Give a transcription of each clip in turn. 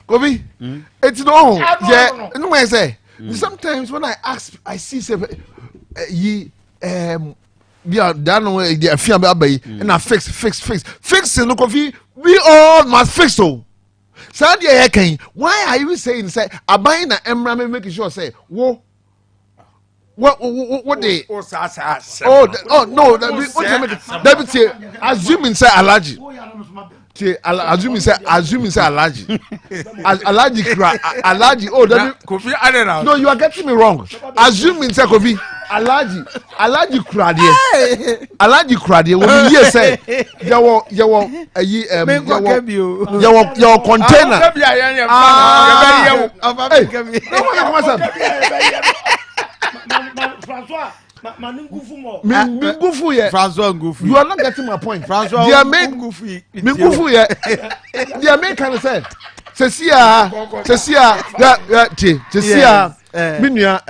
Kofi, it's no. Yeah, no way say. Sometimes when I see say yeah, that no way they fear me and I fix. No Kofi, we all must fix so. Sandy Ken, why are you saying say abai na emra me make sure say wo what they oh no that be say assuming say allergy assuming say allergy allergy oh that Kofi Adenau. no you are getting me wrong assuming say Kofi allergy kra allergy kra when you hear say your container François Ngufu. You are not getting my point. François Ngufu. They make kind of say. Cecia, Minya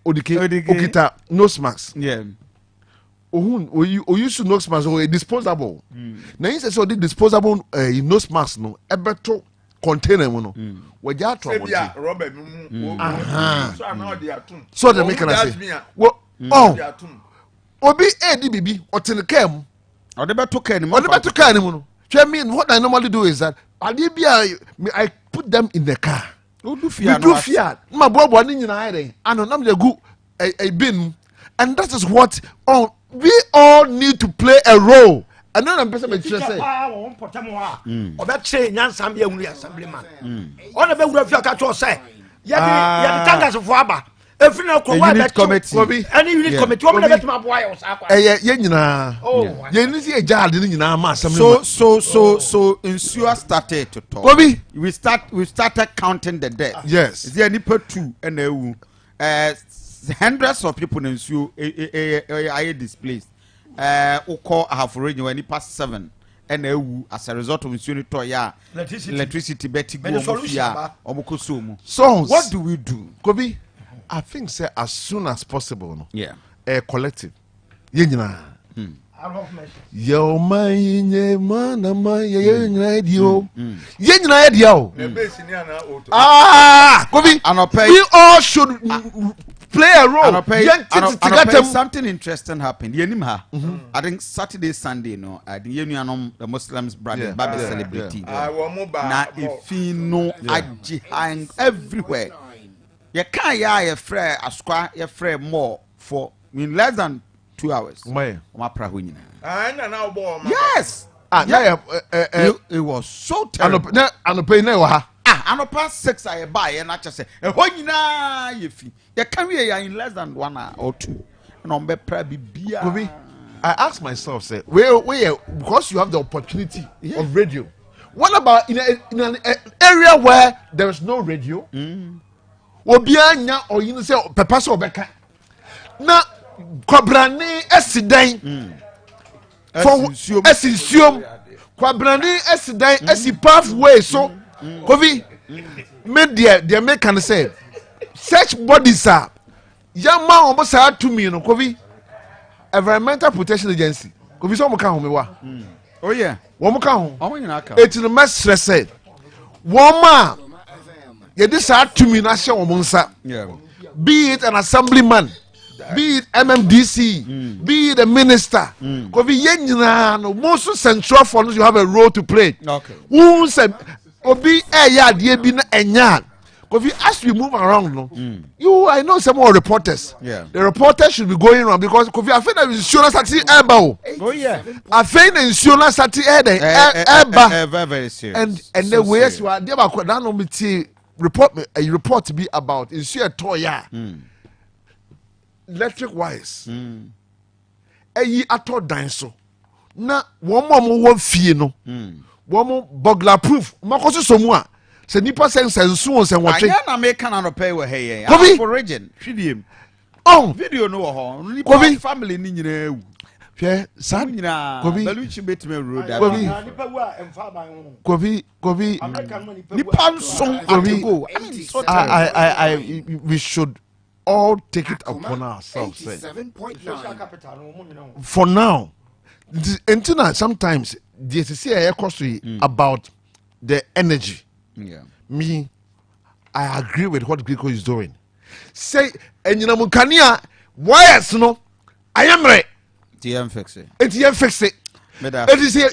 Odike Okita nose mask. Yeah. You used to nose mask or disposable. Now you say so the disposable nose mask no ebeto container no. We just trouble. So they make kind of say. Oh. Obi edi bibi otenkem. Odebeto ken no. What I normally do is that I put them in the car. We do fiat. My brother a bin, and that is what we all need to play a role. And then I'm person say. Unit committee. Any unit committee. So Insua started to talk. Kobe. We started counting the death. Yes. Is there any per two and hundreds of people in Insua are displaced. Oko have already when past 7 and as a result of Insua toya electricity betting so what do we do? Kobe? I think say as soon as possible. No? Yeah. A collective. Yenina. Yo my man Kobe. We all should play a role. Something interesting happened. I think Saturday, Sunday, no. I think the Muslims brother Bible celebrating. Now if you know hang everywhere. You can't a frere a square a frere more for in less than 2 hours. Yes. It was so terrible. And pay and past 6 I buy and I just say you can be in less than 1 hour or 2. And on I ask myself, say, where because you have the opportunity of radio. What about in an area where there is no radio? Obianya or you say papa so beka na kwabrane esidan for esisium kwabrane esidan esi pathway so Kofi media they make can say search bodies are yama omo sa to me no Kofi environmental protection agency Kofi so mo ka ho me wa oh yeah wo mo ka ho omo nyina ka it no mess stress wo ma this are to me be it an assemblyman, be it MMDC, be it a minister. Most central funds you have a role to play. Okay. Who said, Obi as we move around, I know some more reporters. Yeah. The reporters should be going around because Kofi, I think that insurance at the oh yeah. I think the insurance at the very serious. And the ways you are there, a report to be about is here toya electric wires eyi ato dan so na one fie no one burglar proof makoso somu a se nipa sense nso se wotwe anya na make na no pay we hey for region hwidiem video no ho nipa family ni nyina ewu hwe san nyina baluchi betime road Kofi nipa nso go we should all take it upon ourselves for now until sometimes the say about the energy Me, I agree with what Greco is doing. Say, and you know, Mukania, why is no? I am right. TM fix it. Fix it. It is here.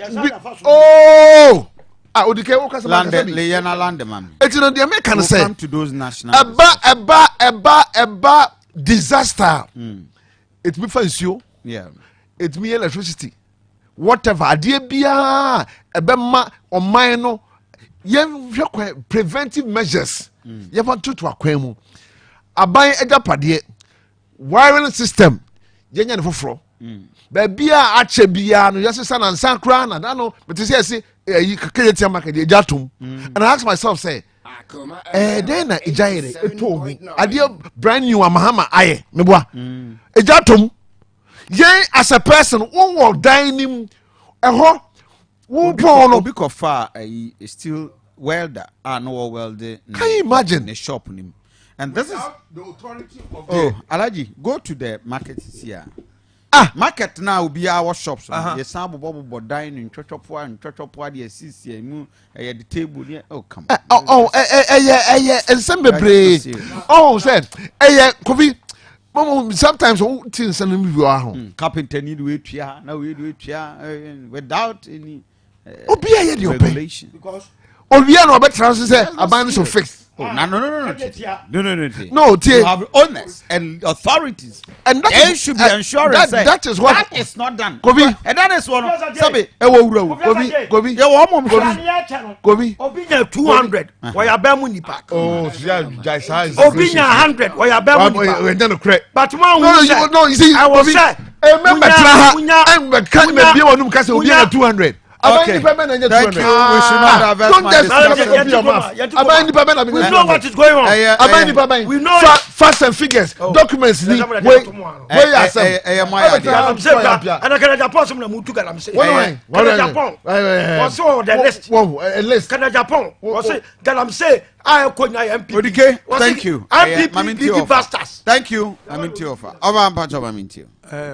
Oh, I would care. Land, man. It's not the American say. Come to those national. Eba disaster. It me fancy you. Yeah. It me electricity. Whatever. Adie bia ebe ma o man no. Ye preventive measures. Ye want to akwan mu. Aban ejapade. Wiring system. Ye nya ne foforo. Ba bia ache bia no yesesa na nsan kra na da no but say kakete market e jatum. And I ask myself say Akoma then na ejayere eto mu. Ade brand new amahama aye meboa. E jatum. Yen as a person won work dining eho wo pon no big of far still welder no welder. Can you imagine the shop nim? And this is the authority of Alaji, go to the market here. Market now be our shops. Yes, some bobo dining, chochopo and the CC mu the table here. Oh come. And some be said Kofi. Sometimes things and you are carpenter need wait here. Now we do it without any regulation. Because we are no better say abandon of fix. No. No, you have owners and authorities, and that they should be ensuring that is what that is not done. Kofi, and that is one. Kofi, Obinya 200. Why are Bemu Nipa? Oh, Obinya 100. Why are Bemu Nipa? But no, you see, I was say, remember, I'm can't be one who can say Obinya 200. Okay. Thank you. We should not have don't just we know what is going on. We know facts and figures, documents. And I can Japan some mutu galam say. Japan. What's all the list? A list. Can Japan? What's it? Galam say I konya MP. Thank you. MP bastards. Thank you. Aminti offer. Over Pancho Aminti.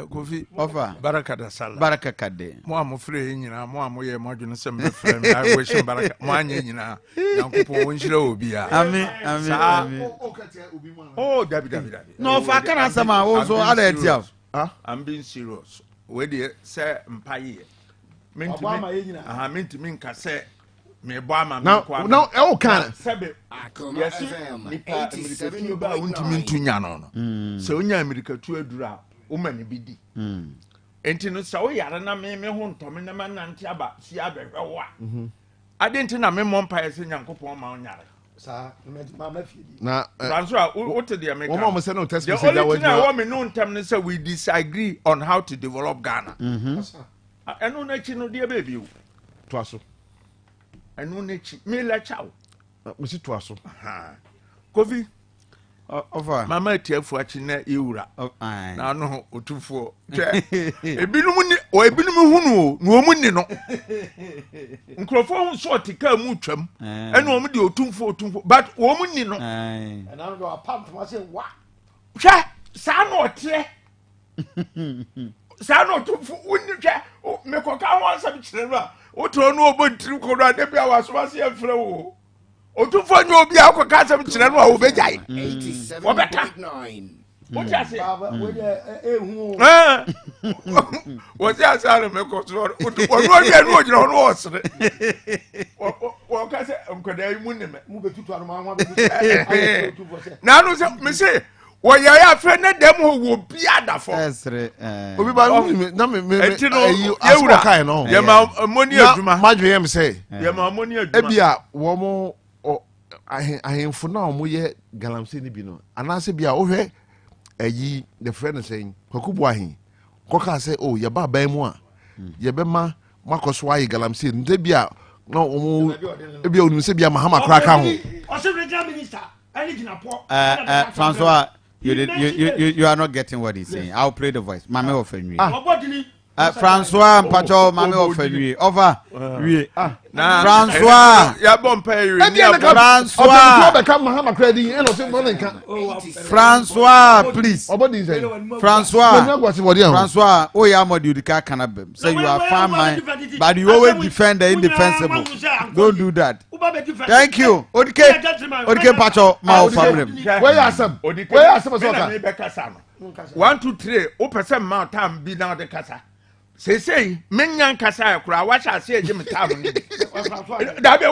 Kofi offer. Baraka da sala. Baraka kade. Mo amofre nyina, mo amoye modwene sem be frem. I wish baraka. Mo anye nyina. Yankopon wonhyira obi a. Amen. Oh, Dabi. No, for can answer my also other tia. I'm being serious. We dey say mpaye. Mentimi nka say me boama me kwa. Now, all kind. Yes, nipa America ba untimi ntunya no. Se onya America tu adura, o mani bi di. Enti no sa o yare na me ho ntome na manante aba si abehwewa. Ade nti na me mompa se Nyankopon ma onyare. Sa ma fie di. Na Francois o te the America. Wo mo say no test me say that we na me no ntem ne say we disagree on how to develop Ghana. Eno na chi no de baby o. To aso. Eno na chi me la chao. Me si to aso. Kofi over mama tiafu achi na ewura na no otufo che ebinom hunu no omu ni no nkrofo hu sort ka mu twam ena omu de otufo but omu ni no na no do apam to say wa hwe sa no otre sa no otufo uni hwe me koka ho asam kire no a otro no obontirim ko do ade bia waso ase afre wo otufo nyo obi akoka asam kire no a obejai 87.9 what you say we ehu what you say me ko so onu ade no ogina onu osre wo ka se nkoda mu ne mu betutu anu ma betutu na no se me say wo ya afre ne dem ho wo bia da fo esre obi ba na me yewura kai no ye ma amoni aduma madwe yem say ye ma amoni aduma e bia wo mo ahemfo na omo ye galamse ni bi no anase bia wo hwe ayi the friend saying kwakubu ahin koka say oh ye ba ban mu a ye be ma makoso ayi galamse nde bia no omo e bia onu se bia mahama kra ka ho o se regional minister any ginapo Francois you are not getting what he's saying. I'll play the voice. Mame ofenwi. Francois Mpacho mame ofenwi over wie Francois ya bompa wi Francois please Francois oh ya modudika kanabem say you are fine man but you always defend the indefensible. Don't do that. Thank you. Odike Mpacho ma ofamrem where you asem 1 2 3 o pese ma tam bi na de kasa say menyan kasa akura wa sha se eje metam ni da be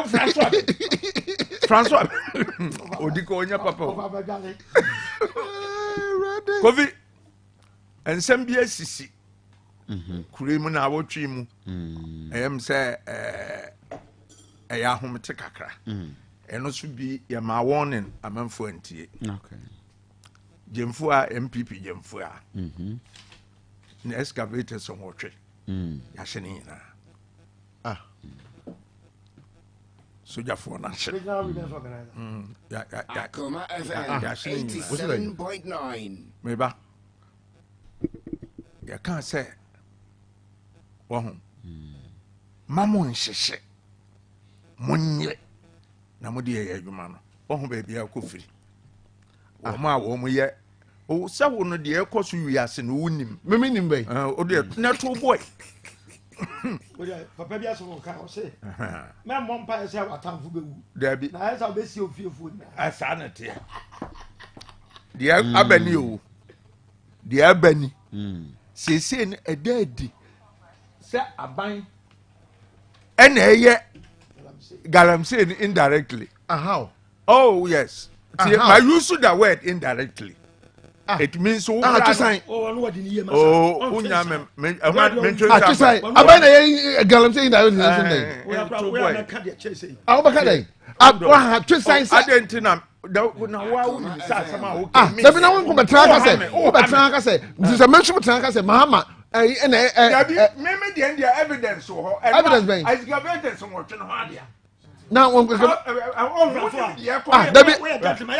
François odiko onya papa Kofi ensem bi asisi kure mu na awotwe mu em se ya homte kakra eno so bi ya ma warning amanfo antie okay jemfu a MPP jemfu a na excavator so hotwe ya hye ni na soja for na hye ya Akoma FM 87.9 meba ya kan say wo mamu nhyehyɛ monye na mode yɛ adwuma no wo ho ba bia Kofi ma wo mo yɛ o sɛ wo no de ɛkɔ so wiase no wonim meme nim bai o de na to boy papa bia so ka o se me mo mpa se watamfo bewu dabi na esa obesi ofiefo na asanate de abani o de abani sese ne edadi sɛ aban ɛna ɛyɛ galamsey indirectly how oh yes I use the word indirectly it means so aban unya me aban na galamsey indirectly wa twisan sa adentina na wa uni sa sama o sebi na won ko betra ka se se mention betra ka se mahama me the evidence ho evidence ben as evidence mo twe no ho adia na won dabi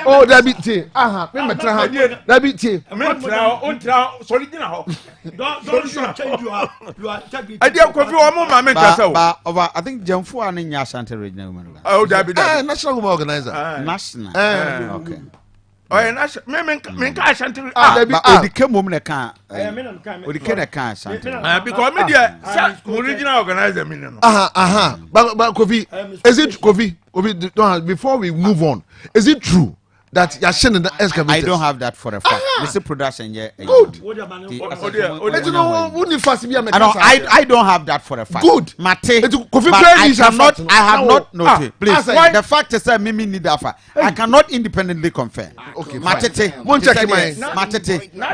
oh dabi ti me metra ha dabi ti metra ontra solidina ho don't change you are adia Kofi o mo ma me kasa o ba over I think Jamfu an nya Asante regional women oh dabi national women organizer national okay oh national me ka Asante dabi odike mom ne kan odike ne kan Asante because me there original organizer me no but Kofi is it Kofi before we move on is it true that Yashin and the excavators? I don't have that for a fact. This is production. Yeah, good. I don't have that for a fact. Good. Mate, I have not noted. Please, the fact is that Mimi need that. I cannot independently confirm. Okay, Matete,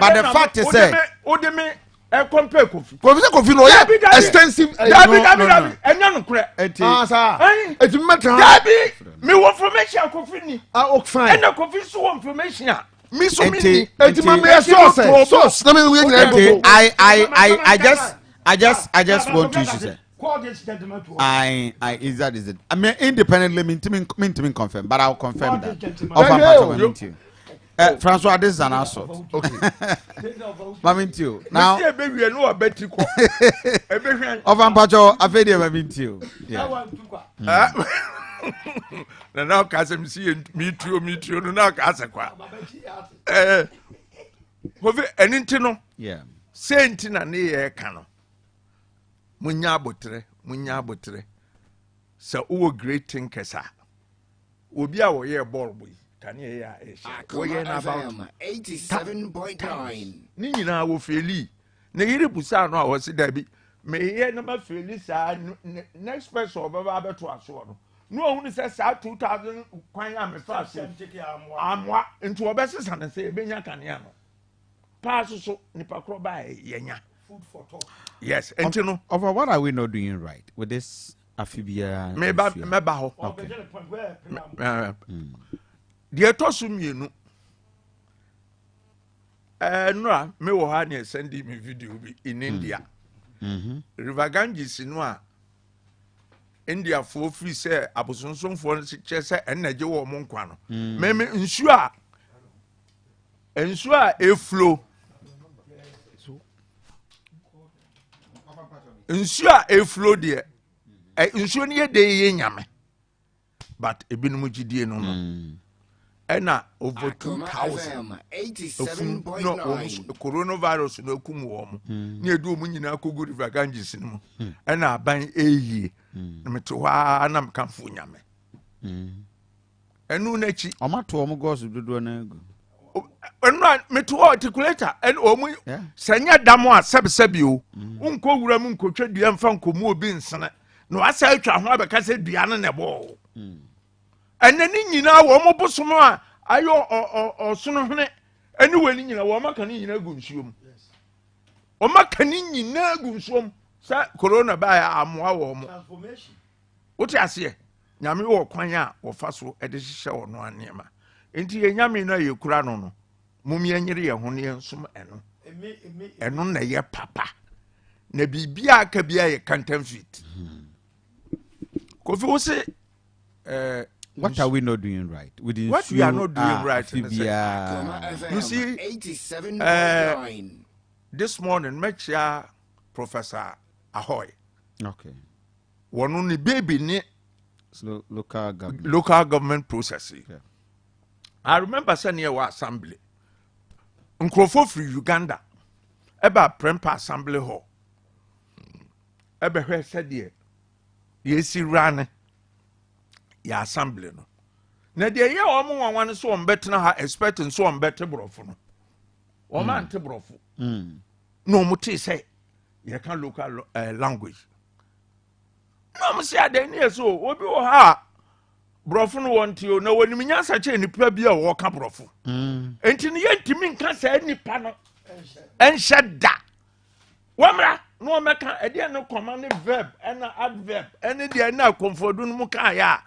but the fact is that compare Kofi. Kofi no yeah extensive. Dabi. Enya no kure. Sir. It matter. Dabi. Me wo information Kofi ni. Fine. Ena Kofi so information. Me so me ni. It ma me source. Na me we nyina. I just want to say. Is it? I mean independently mean confirm, but I'll confirm that. Francois, this is an assault. Okay. Mamintio. Now, baby, no, I bet you. Of Ampacho, I fed you, Mamintio. Now, Casim, see me too, now, Casaqua. An intino, yeah. Saint and near cano. Munyabotre. So, oh, great thinkers are. Will be our year ball boy. Akoma FM 87.9 Nini na wo feli na yiri busa no a wo se da bi me ye na ma feli sa next person obaba abeto aso no ohun se sa 2000 kwan a me fa se amwa nti obesesa na se ebenya kanea no pass so nipa kro ba yenya food for thought. Yes nti no over what are we not doing right with this afibia me ba ho Okay. The etosu mienu no me wo ha na send me video bi in India. River Ganges no a India for free say abosonson for che say enaje wo mo nkwa no. Me nsu a e flow nsuo a eflow de nsuo ne ye de ye nyame but ebinom gidie no no ɛna over 2000 coronavirus no akum wɔn ne edu wɔn nyinaa kogu river Ganges no mu ɛna aban eyie na mete hɔ na mkamfo nyame ɛnu n'akyi ɔmato wɔn gɔs dodo na egu ɛnu mete hɔ articulator ɛna wɔn sɛnyɛ dam a sɛbsɛbi o nkɔ wura mu nkɔtwa dua mfa nkɔmu obi nsene na wasa atwa ho abɛka sɛ dua no na ɛbɔ ɛnɛ ne nyinaa wɔn bosom a ayɔ ɔsono hene ɛne wɔ ne nyinaa wɔn aka ne nyinaa gu nsuo mu wɔn aka ne nyinaa gu nsuo mu sɛ corona baa yɛ amoa wɔn mo wote aseɛ nyame wɔ kwan a wɔfa so ɛde hyehyɛ wɔn nneɛma nti yɛ nyame no a yɛkura no no mom yɛnyere yɛn ho ne yɛnsom ɛno na yɛ papa na biribia aka bia yɛ counterfeit Kofi wo se what are we not doing right? What we are not doing right. You see, 87.9. This morning, met Professor Ahoy. Okay. One only baby ni local government processing. Yeah. I remember saying our assembly. Nkrofo free Uganda. Eba Prempa Assembly Hall. Eba where said ye. Yesi rane. Ya assembly no na de ye o mo wanwan so on betena ha expect so on bete brofo no o ma ante brofo no mo te say ye kan local language no mo say ade ne so obi o ha brofo no wonte o na wonim nyansa che nipa bi a wo ka brofo enti ne ye ntimi nka sa nipa no enhye da wamra no meka ade no command verb and adverb ene de na komfodu no mu ka ya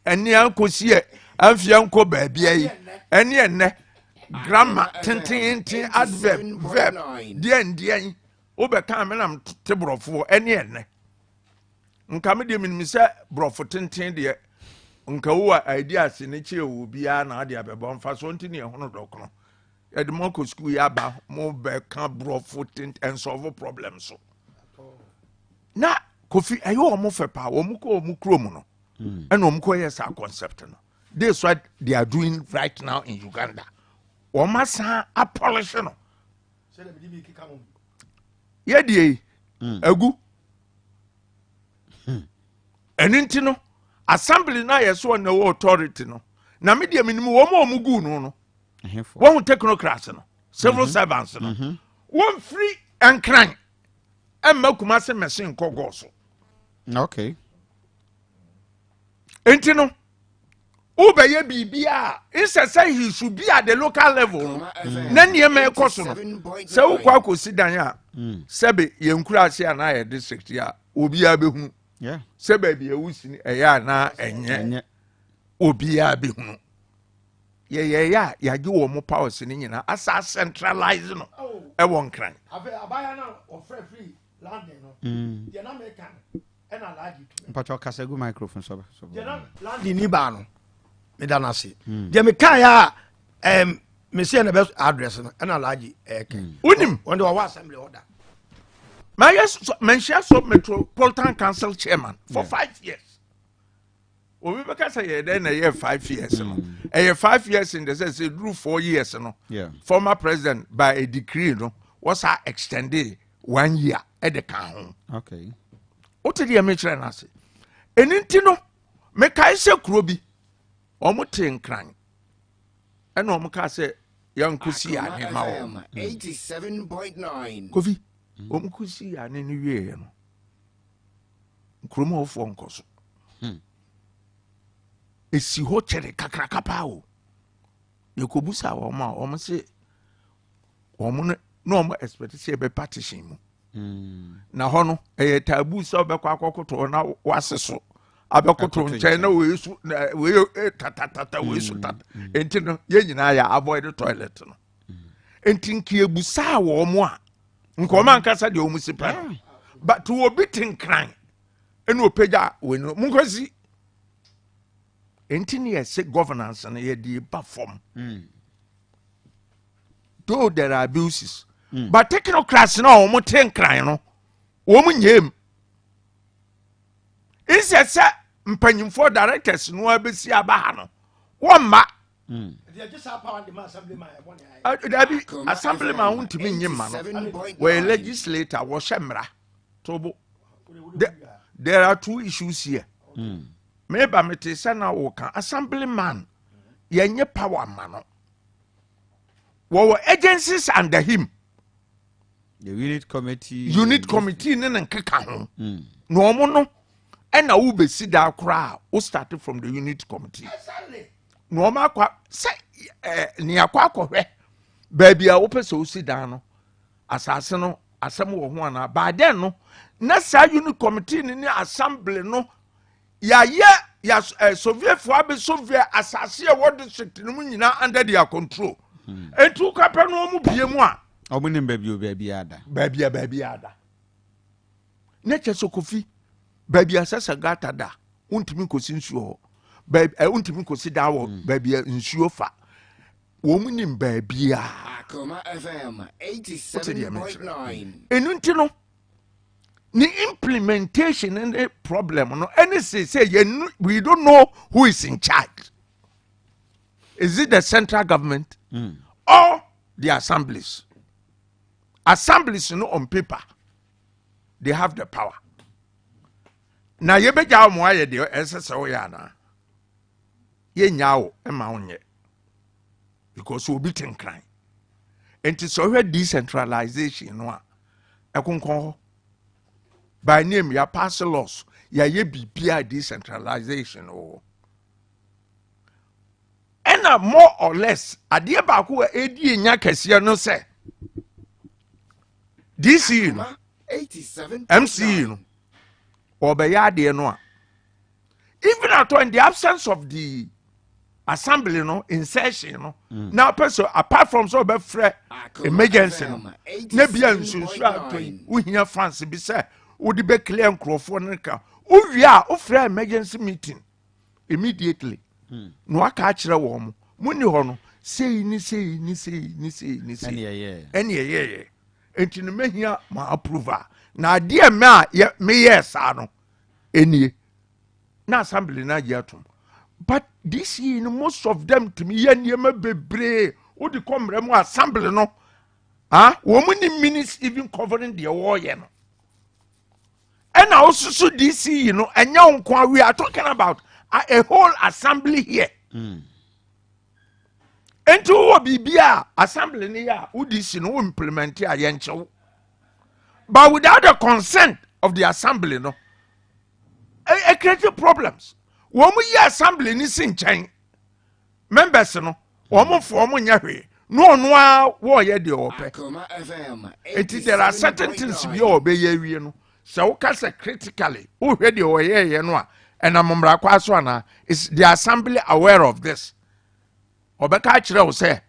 eni ankosie amfia nko baabia yi eni enne grammar tintin adverb verb dien wo be kan me nam te brofo eni enne nka me de minim se brofo tintin de nka wo ideas ne che wo bia na ade abebo mfa so ntini ehono dokono e de mo ko school ya ba mo be kan brofo tintin and solve problems so na Kofi ayo omo fe pa wo mu ko mu krom no and yes, our concept. This is what they are doing right now in Uganda. Omasa abolishing. Yedi egu. Ennin no assembly na yeso na authority no. Na media minimum wo mo mugu no. One technocrats no. Civil servants no. One free and crying. And makumase machine kogoso. Okay. Enti no ubeye bibia say he should be at the local level na niema ekoso no se ukwa akosi dan a sebe yenkura ase na ye district ya obia behu sebe bia wusi eya na enye obia behu ye ya ge wo mo powers ni nyina asa centralize no e won kran abaya na ofre free land no ye na make and I like it. Pacho Kasegu microphone so. Landi ni ba no. Me da na se. Je me kan ya me see na best address no and I like it. Unim when the assembly order. My yes mention so Metropolitan Council chairman for 5 years. We because say then a year 5 years no. A year 5 years in the sense it drew 4 years no. Yeah. Former president by a decree no was extended 1 year at the count. Okay. What did you make sure? Ennin no me kai se kuro bi omo ten kran e na omo ka se yankusi ya ne ma wo 87.9 Kofi omo kusi ya ne wie no kromo ofo nkoso esi ho chere kakraka pa o yekobusa wo ma omo se omo no omo expect se be partition mu na ho no e tabu so be kwa akokoto na wase so abekoto nchen na we tatata we so tat enti no ye nyina ya avoid the toilet no enti nki ebusa wo mo a nko ma nkasa de omu sipa but to obi tinkran ene opeja we no munkosi enti ne yese governance na ye di ba form though there are abuses but technocrats na omo tinkran no omu nyem inse se mpanyimfo directors no abesi abaha no womma dabi assemblyman wontimi nyima no we legislator wo hemra tobo there are two issues here meba mete se na wo kan assemblyman yenye power ma no wo agencies under him the unit committee ne nkeka ho no omo no ena wo besi da kra wo start from the unit committee no omo akwa se ni akwa akọhwe baby a wo pese wo si da no asase no asem wo ho ana ba den no na sa unit committee ni assembly no ya Soviet for abe Soviet asase e wo district no nyina under their control entu kapa no mu bie mu a omunim baby ada ne cheso Kofi baby asasa gata da untimi kosi nsuo baby untimi kosi da wo baby nsuo fa wo munim baby a Akoma FM 87.9 enunti no ni implementation and the problem no any say we don't know who is in charge. Is it the central government or the assemblies? Assemblies, on paper, they have the power. Now you be jaw mo aye de SSO ya na. Ye nyawo e ma onye. Because we be tenkran. Enti so we decentralization no a ekonkon by name ya pass laws ya ye bibia decentralization and more or less adie ba ko edi nya kese no say DC no 87 MC no obeya de no a even at in the absence of the assembly no in session no now person apart from so be free emergency no na bia nsunsu atoi wo hia France bi say wodi be clear nkrofo no ka owia ofra emergency meeting immediately no aka akire wo mo muni ho no sei ni enie enti no mehia ma approval na ade me a me yes no enie na assembly na yetum but this year most of them to me enie ma bebre wodi komre mu assembly no wo muni minutes even covering the war ye no. And also DC, and young we are talking about a whole assembly here. And to BBA assembly near UDC no implement a yencho. But without the consent of the assembly, no, a creative problems. When we assembly is in chain, members no, woman for Munyawe, no war ye the open. It is there are certain things we obey ye. So kasa critically who ready or ye no and amomra kwaso na is the assembly aware of this obeka kire wo say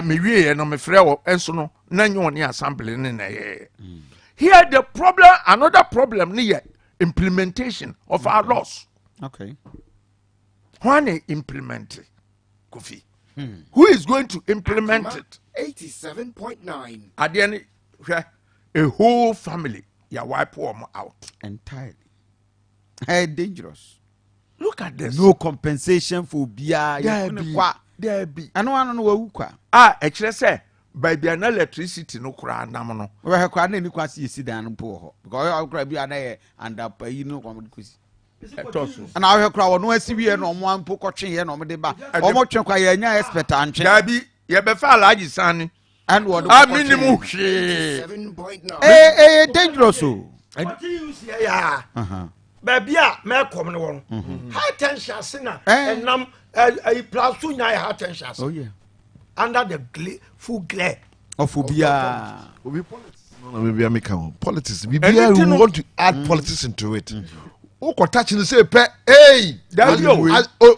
me wie no me frɛ wo enso no na nyo ne assembly ne na ye here the problem another problem ne implementation of our laws. Okay, when implement Kofi who is going to implement it? 87.9 at the end a whole family ya wipe them out entirely. Hey, dangerous. Look at this. No compensation for bia. There be. I know no kwa. Actually say by the electricity no kura nam no. We ha kwa na ni kwa si esi dan po ho. Because I kura bia na ye and up you know kwa kwesi. And I kura wono asi wie no mo ampo kotwe ye no mo de ba. Omo twe kwa ye nya expert antwe. Da bi ye be fa alaji sani. And what minimum hwe. Dangerous so. What you say ya? Baby a me come no won. High tension sina and nam a plus 2 high tension. Oh yeah. Under the full glare of Ubia. No, maybe I make politics. We want to add politics into it. Oko touch and say, hey,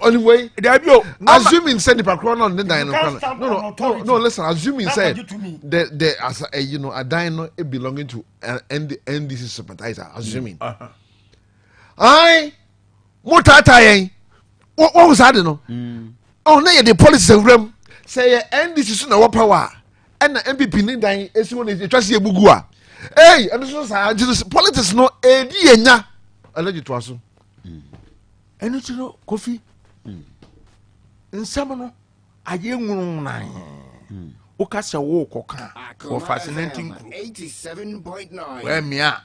anyway, assuming send the background on the dino. No, listen, assuming said the as a dino belonging to NDC sympathizer, assuming. I Motata, what was I don't know? Oh, no, the policy of them say NDC soon our power and the MPP need dying as soon as you trust your bugua. Hey, and this is politics no idea. alleged to us. And you know, Kofi. In some a young woman. Okasa wo koka for fascinating 87.9. Where mia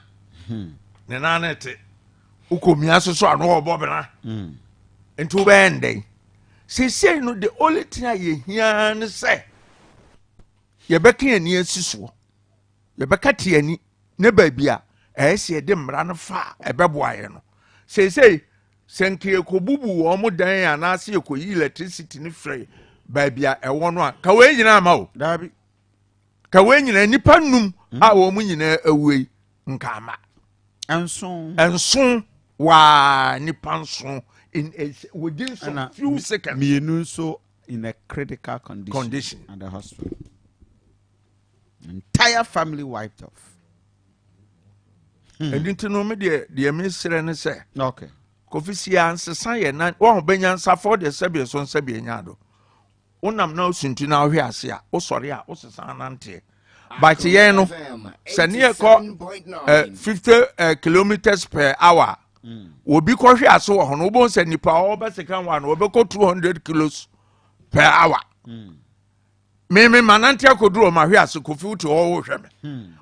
ne nanete uko mia so anu obobena into bende say no the only thing ye hia ne say ye beka ani asisuo ye beka te ani ne ba bia ehse de mra no fa ebeboaye no say senke ekobubu wo mo dan anase ekoyi electricity ne free baabia ewo no a ka we nyina ma o dabi ka we nyina nipa num a wo mu nyina awui nka ama enso wa nipa nso in within some few seconds mienu so in a critical condition at the hospital, entire family wiped off. And into no me the minister ne say okay Kofi sia ansesa ye na wo benya nsa for the sabie so sabie nyado unam na osuntu na ohwe ase a osore a osesa nante but ye no sane ko 50 kilometers per hour obi ko hwe ase wo hono bo nsa nipa o be second one obi ko 200 kilos per hour me manante akoduro ma hwe ase Kofi uti wo hwe me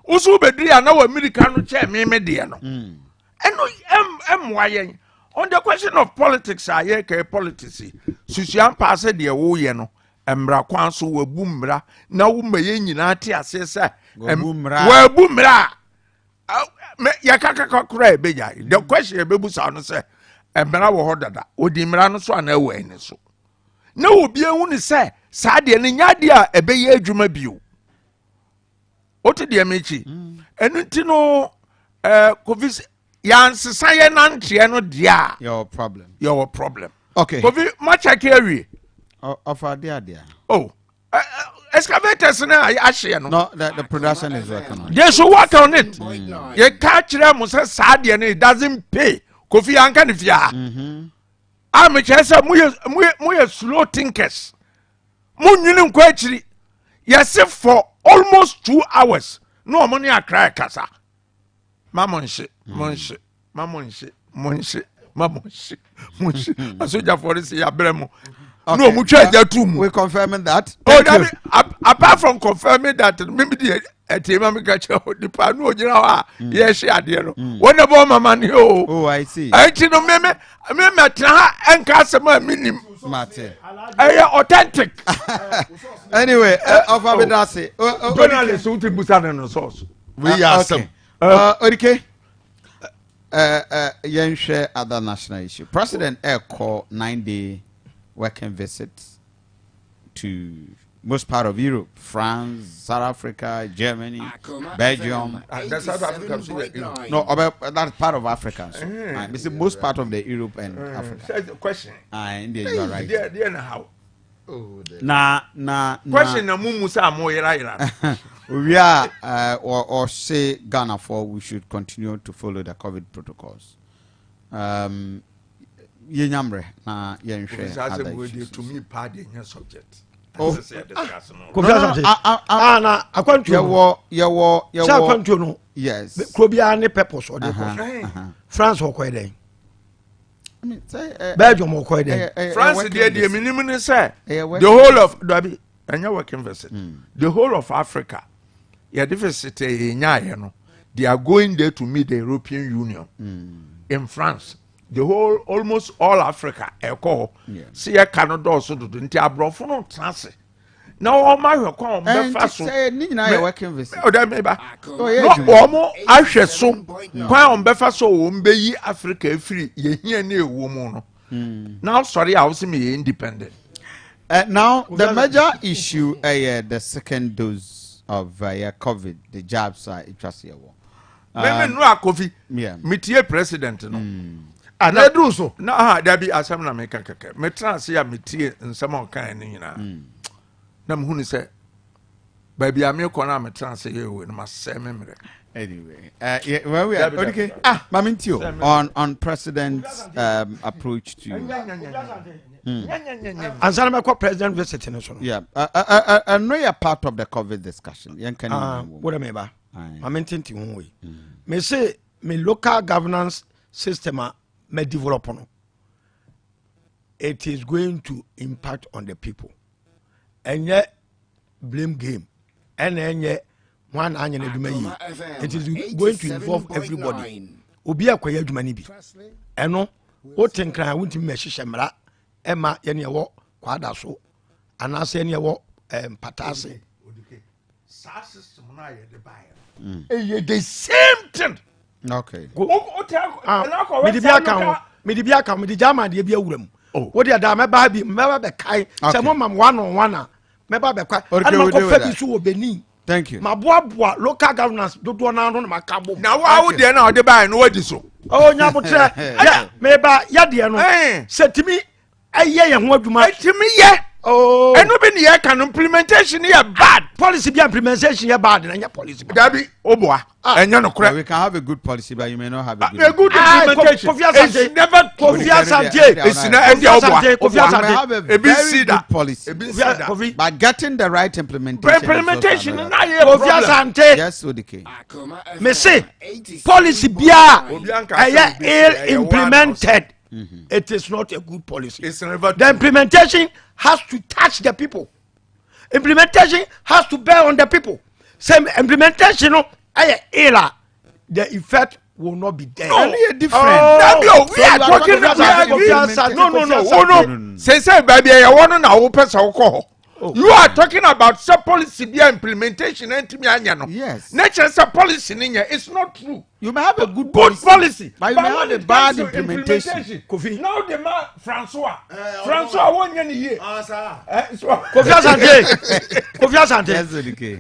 usu bediri ana wa America no che me de no eno emwaye on the question of politics aye ke politics susuan pass de wo ye no emra kwan so wabu mra na wo maye nyina te ase se wabu mra ya kakakura ebeja the question ebebu sa no se emra wo hodada odi mra no so ana awa ni so na obi ehu ni se sa de ne nyade a ebeye adwuma bio ote de mechi enu ti no Kofi yansesa ye nantre no dia your problem okay Kofi ma check here of idea oh excavators na ahye no the production is working on it. They should work on it. You catch them say sad and it doesn't pay Kofi anka ne fia I'm say mu slow thinkers mu nwini nko akiri yes for almost 2 hours no money akra kasa mamonshi asoja for this ya bremo no mu twa ja tu mu we confirming that apart from confirming that maybe the etima me ka che the pa no ojira ha ye hye ade no won e bo mama ne o oh I see enti no me tra ha enka asema minim mate authentic anyway of abidase journalist who think busa no source we are some okay yenhwe other national issue president call 9-day working visit to most part of Europe, France, South Africa, Germany, Belgium. South Africa. No, that's part of Africa. So, this is most part of the Europe and Africa. Question. India, you are right. There how. Na question na mumu sa mo ira. We are or say Ghana for we should continue to follow the COVID protocols. Yenyamre na yenhwe other issues. To me part in your subject. Na akwantu akwantu no yes krobia ne purpose or the France or kwai den I mean say Belgium or kwai den France the minimum say the whole of Dabi anya working visit the whole of Africa ya deficit nya no they are going there to meet the European Union in France. The whole almost all Africa see a Canada so do nti abrofo no trance na o ma hwe kwa be fa so ni na ya working visit o da me ba no mo ahwe so kwa on be fa so o mbe yi Africa afiri ye hia na ewo mu no now sorry I was me independent now the major issue the second dose of COVID the jabs it was here me no akofi metie president no ana do so na da bi asam na me kakaka me trans ya metie nsam o kan ni nyina na me hunu se ba bi ame ko na me trans ye we no ma se me mere anyway where we are okay mamintio on president's approach to ansana me ko president visit no so yeah I know you're part of the COVID discussion yen kan what am I ba mamintinti hu we me say me local governance system me develop no, it is going to impact on the people. And yet blame game. And yet one anya na duma yi. It is going to involve everybody. Obi akoya duma ni bi. Eno o tenkran wunti me hyehyɛ mra ema ye ne wo kwada so. Anase ne wo patase. Sa system na ye de buy. The same thing. Okay. Midibia ka midijama de bia wuram. Wo de da meba bi meba be kai. Se mo mam one on one meba be kwa. Ana ko fa bi so wo Benin. Thank you. Maboaboa local governance dodo na no makabo. Na wo de na wo de buy no wadi so. Oh nyabotre. Ya meba ya de no. Setimi aye ye ho adwuma. Setimi ye. Oh. Eno be ne can implementation here bad. Policy be implementation here bad na nya policy. Dabi oboa. Enya no kure. We can have a good policy but you may not have a good implementation. It's never Kofi Asante. It's not oboa. Kofi Asante have a very good policy. But getting the right implementation. Na ye Kofi Asante. Yes, ODK. Me say policy bia ill implemented. It is not a good policy. It's never the implementation has to touch the people. Implementation has to bear on the people. Same implementation, the effect will not be there. Only a different. We are talking about no. Say, baby, I want to know who you are talking about some policy be implementation and to me. Yes. Nature policy it's not true. You may have a good policy, but you may have a bad implementation. Kofi. Now the man Francois 1 year. Kofi Asante. Yes, okay.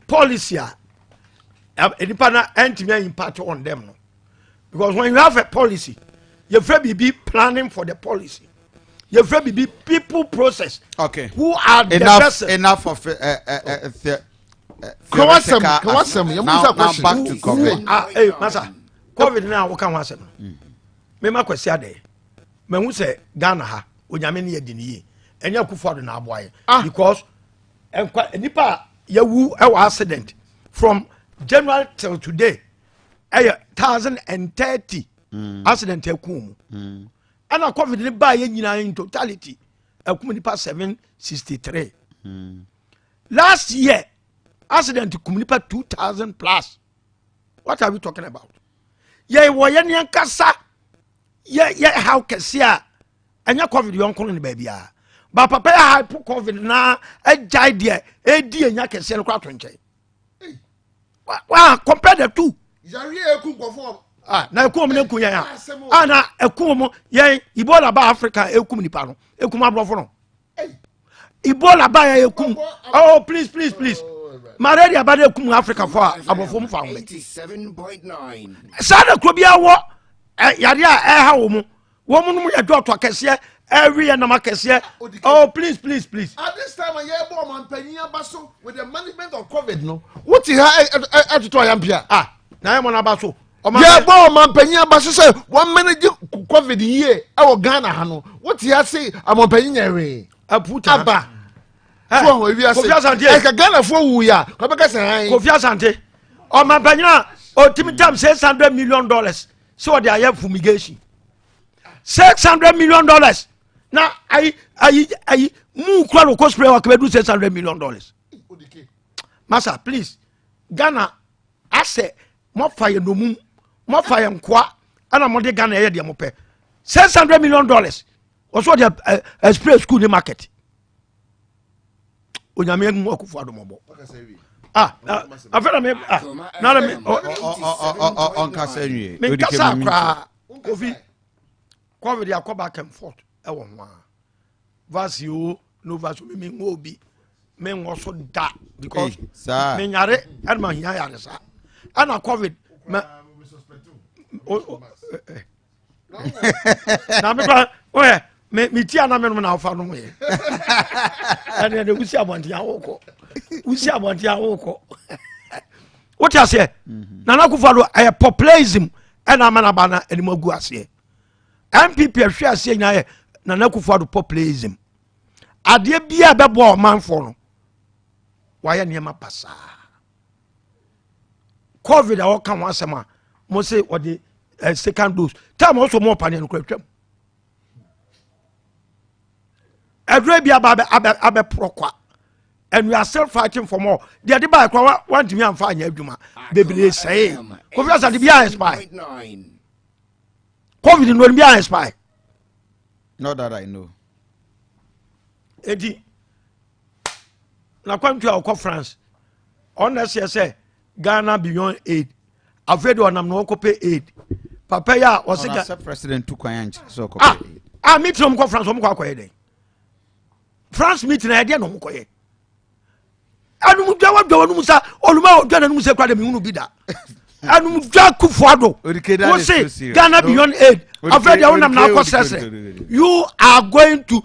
Policy impact on them no. Because when you have a policy, you have to be planning for the policy. You have to be people process. Okay. Who are the best? Enough of Now back to COVID. Hey, Masa, COVID now we can answer. Me ma kwesi ade. Me hu say Ghana ha onyame ne yedi niye. Enya Akufo na aboaye because nipa yawu e wa accident from January till today. 1030 accident ekum. And a COVID ni ba ye nyina in totality ekum nipa 763. Last year accident kum nipa 2000 plus. What are we talking about? Ye wo ye ne kasa ye how kesia anya COVID yon kono ni ba bia. Ba papa ya hypo COVID na agai de edi anya kesia no kwa to nche. Wa compare the two. Yari ekum konform. Na ekum ne kun yan na ekum yan Ebola ba Africa ekum nipa no ekum abrofo no Ebola ba ya ekum oh please malaria ba ekum Africa for abrofo mu fa ho 87.9 sada kro bia wo yare a ha wo mu no ya do to akese every year na makese oh please at this time I hear about man panyia baso with the management of COVID no what he ha to yampia na mo na baso yeah, boy, man, Penya Basso 1 minute COVID year. Our Ghana Hano. What he has say? I'm on Penya. A put up. We are like a Ghana for we are. Kofi Asante. Oh, my Penya. Oh, Timmy Tam $600 million. So they are fumigation. $600 million. Now I move crowd cosplay or can do $600 million. Massa, please. Ghana, I say more fire no moon. More fire and qua, and I'm on the Ghana area. $600 million was what the spray school in market. When you're making work for the mobile. I've heard me. Not a minute. On Cassandra. Kofi. Kofi, they come back and forth. Vasio, no Vasu, me will be. Men also that because men yare and my yare, and I COVID. Me tia na me no na ofa no mo ye ane de wusi abontia woko what you say na na Akufo Addo populism and amanaba na animagu ase MPP ahwe ase nya na Akufo Addo populism ade bia bebo manfo no waye niema pasa COVID a woka ho asema mo say or the second dose time also more panic no kwatwam every be abe prokwa and we are still fighting for more the other by want me am fanya adwuma bebre say Kofi Asante be an spy COVID no be an spy not that I know edi na kwantu a France on say Ghana beyond aid afraid onam no pay aid papa ya o say president to kwanyanch so ko meet no ko France o ko akoye den France meet na ide no ko ye anu mu dwa wadwa no musa oluma odwa na no musa kwa de me hunu bi da anu mu dwa kufuado wo say Ghana beyond aid afraid ya onam na ko sese you are going to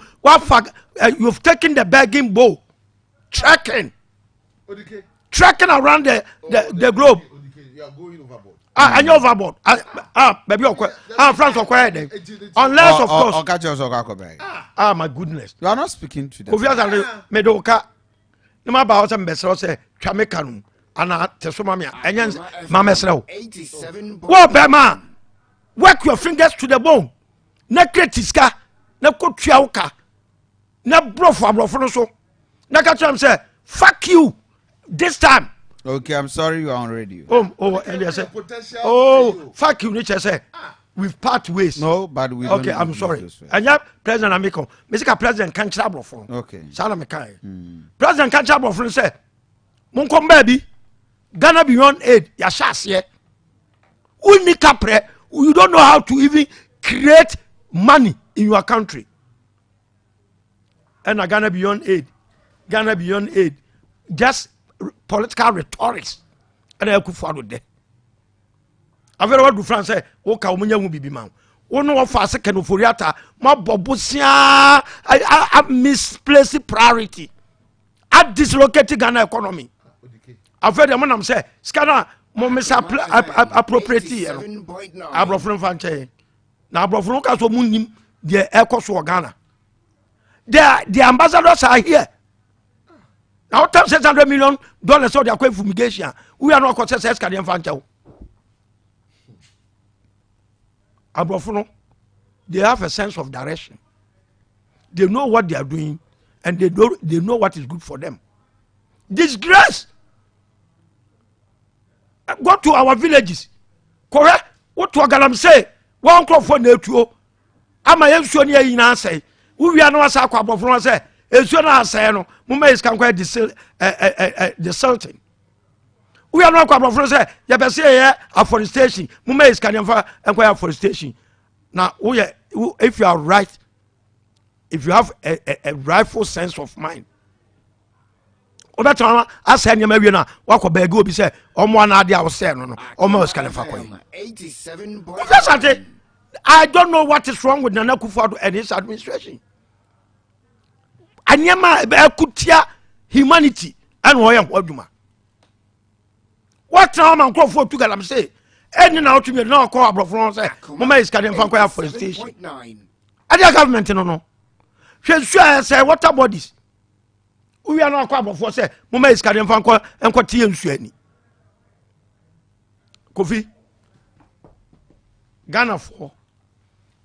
you've taken the begging bowl trekking around the globe. You are going overboard. And you're overboard. Baby, France or quiet. Unless, of course. My goodness. You are not speaking to them. Kofi Asante Medoka. No matter how some best say, Chamekanum, and Tesomamia, and Mamesro. Well, Bema, work your fingers to the bone. Na kretiska, na kotiauka, na brofonoso. Na catch say, fuck you. This time. Okay, I'm sorry you are on radio. And they say, fuck you, Nietzsche say, we've part ways. No, but we okay, I'm sorry. And yeah, President Amiko, Mr. President can't trouble for. Okay. Sana Mekai. President can't trouble for say, Monkom baby, Ghana beyond aid, Yashas ye. You don't know how to even create money in your country. And Ghana beyond aid, just political rhetorics and I could follow there. I very well do France say, "Oka umunya mu bibi ma." Ono wa fa second oforiata, ma bobusia I misplaced priority. At dislocated Ghana economy. I very man am say, "Skana mo miss appropriate here." Abrofon fanche. Na abrofon ka so munim the ekoso Ghana. The ambassadors are here. Now, $600 million so they are going fumigation. We are not concerned. Canadian fanchao. Abrofuno, they have a sense of direction. They know what they are doing, and they know what is good for them. Disgrace. Go to our villages. Correct. What to Agalam say? One crop for Netuo. Am I sure you say? We are not saying Abrofuno say. Esuna aseno mumma is kan kwa the sultan we are not kwa from say ya be say afforestation mumma is kan fa kwa afforestation now if you are right, if you have a rightful sense of mind oda tama asenya ma wie na wakọ beg obi say omo na ade a wo say no omo is kan fa kwa 87. I don't know what is wrong with Nana Akufo-Addo and his administration. Anyama ekutia humanity and woyam adwuma. What now man crop for to galam say any now to me now call Abrofon say mama is carrying fan kwa forestation. Ade government no. Hwe sure say water bodies. We are not call Abrofon say mama is carrying fan kwa enko tie nsu ani. Kofi Ghana for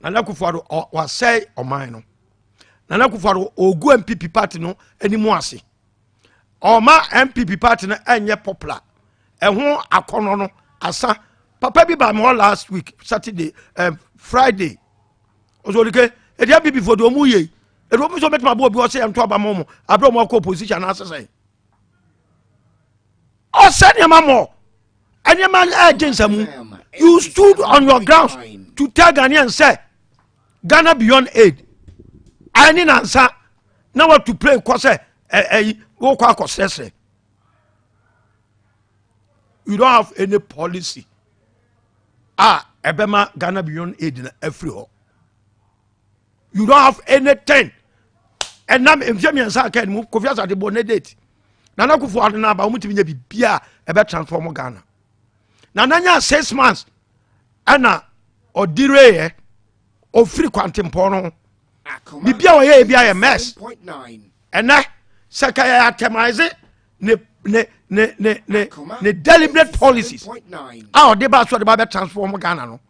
Nana Akufo-Addo was say o man no. Nana Akufo-Addo ogu MPP party no animu ase. Oma MPP party no enye popular. Ehun akono no asa papa bi ba me last week Saturday Friday. Ozolike e dia bibi for do mu ye. E do mu so betuma bo bi o say am to aba mo abro mo ko opposition na asese. O send your mama. Any man against them. You stood on your grounds to tell Ghanaians say Ghana beyond aid. I need answer. Now what to play cause go kwa kosese. You don't have any policy. Ebema Ghana beyond aid in every hole. You don't have anything. And now if you answer can move Kofi Asante bonnet date. Nana Akufo-Addo na ba umuti binye bibia ebe transform Ghana. Na nanya 6 months ana odire o free kwantempo no bibia wo ye bia ye mess and na sekaya atemize ne ne deliberate policies a ɔde ba so ɔde ba bɛ transform Ghana no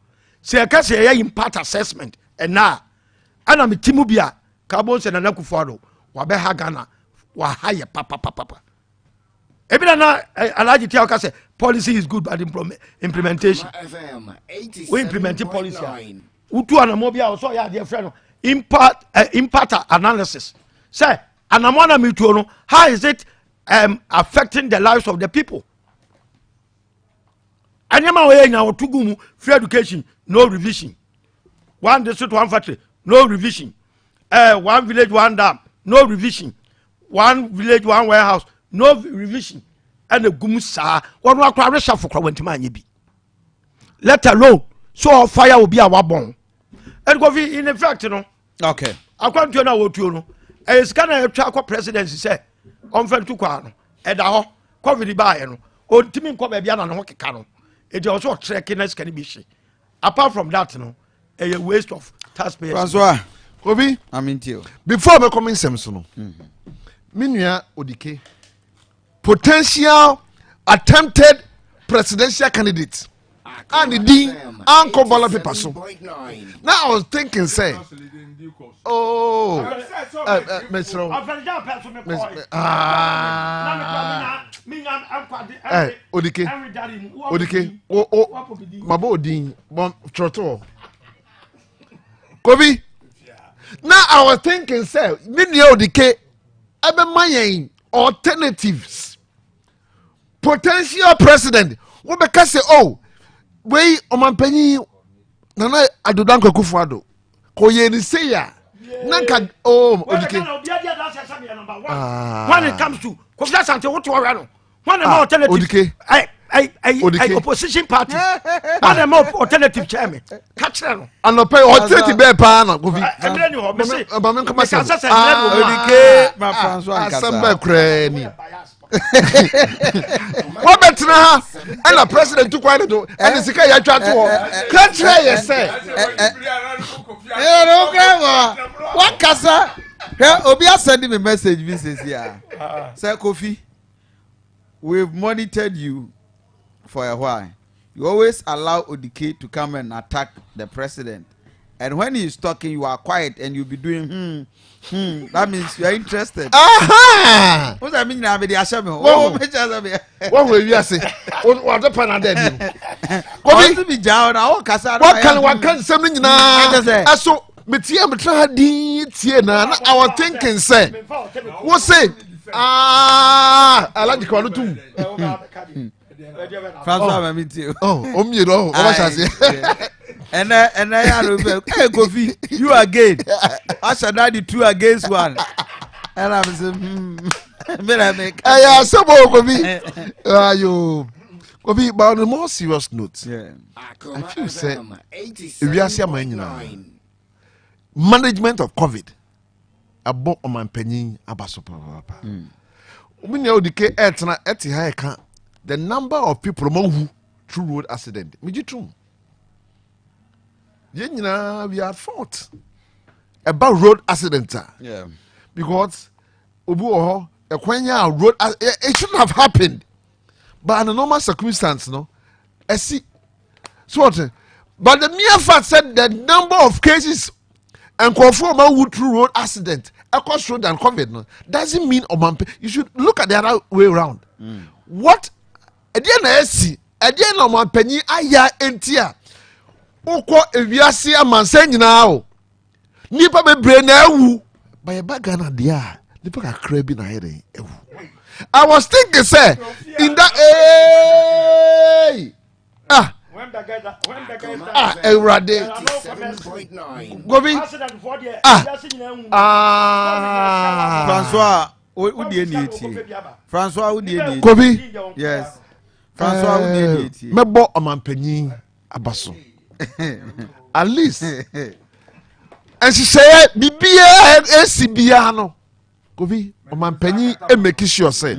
sɛ ɛka sɛ ɛyɛ impact assessment ɛna ana me timu bi a Carbon sɛ Nana Akufo-Addo wabɛha Ghana waha yɛ papapapapa ebi na Alhaji Tiao ka sɛ policy is good but implementation we implementing policy utu anamo bi a ɔsɔ yɛ adeɛ frɛ no impact analysis say anamo na mituo no how is it affecting the lives of the people anyama we nya otugu mu free education no revision one district one factory no revision one village one dam no revision one village one warehouse no revision and a gum sa one wa kwa resha for kwa wantima anye bi let alone so fire will be our bon and Kofi in effect no okay according to na wotuo no e sika na etwa akọ presidency say on fan tu kwa no e da ho Covid ba ye no ontimi nkọ ba bia na ne ho keka no e dey also trek na sika ni bi hye apart from that no a waste of taxpayers. François Kofi I'm into you before me coming sems no minua Odike potential attempted presidential candidate and the dean uncle ballot paper so now I was thinking say Mr. Odike mabo odin troto Kofi now I was thinking say minua Odike ebe mayen alternatives potential president wo be ka say oh wey omanpanyi Nana Akufo-Addo ko ye ni say ya nanka Odike when it comes to Kofi Asante what you are no when the alternative Odike opposition party when the alternative chairman catch no and pay alternative be pa na Kofi emre ni ho me say ba men kama say Odike ma François asamba kra ni what better ha and the president to kwani do and sika ya twa to catch ye say no grandma what kasa obi send me message me says here say Kofi we've monitored you for a while. You always allow Odike to come and attack the president. And when he's talking, you are quiet and you'll be doing That means you are interested. Aha! What I mean now be the ashame. What will you say? What the pan then? Kofi be jaw na o kasa. What can something na? So metia me try di tie na I was thinking say. What say? I like the call too. François me meet you. You know, what I say. And I hey Kofi, you again. I shall die the two against one. And I'm saying, some Kofi. You Kofi, but on a more serious note, I feel say we are seeing management of COVID. About on penny abaso papa. We know the K etna eti the number of people who through road accident. Me true. We are at fault about road accident. Yeah. Because obu a road it shouldn't have happened. But in a normal circumstance, no. I see. So but the mere fact said the number of cases and confirm who through road accident across road and COVID no doesn't mean you should look at the other way around. What again I see again Omanpenny aya entia ukọ ewiase amansa nyina o nipa bebre na ewu by bagana dia nipa kakra bi na here ewu. I was thinking say in that Eurade Gobi François who dey need François who dey need Kofi yes François who dey need mebo Omanpanyin abaso at least and she say bibia esi bia no Kofi Omanpanyin e make sure say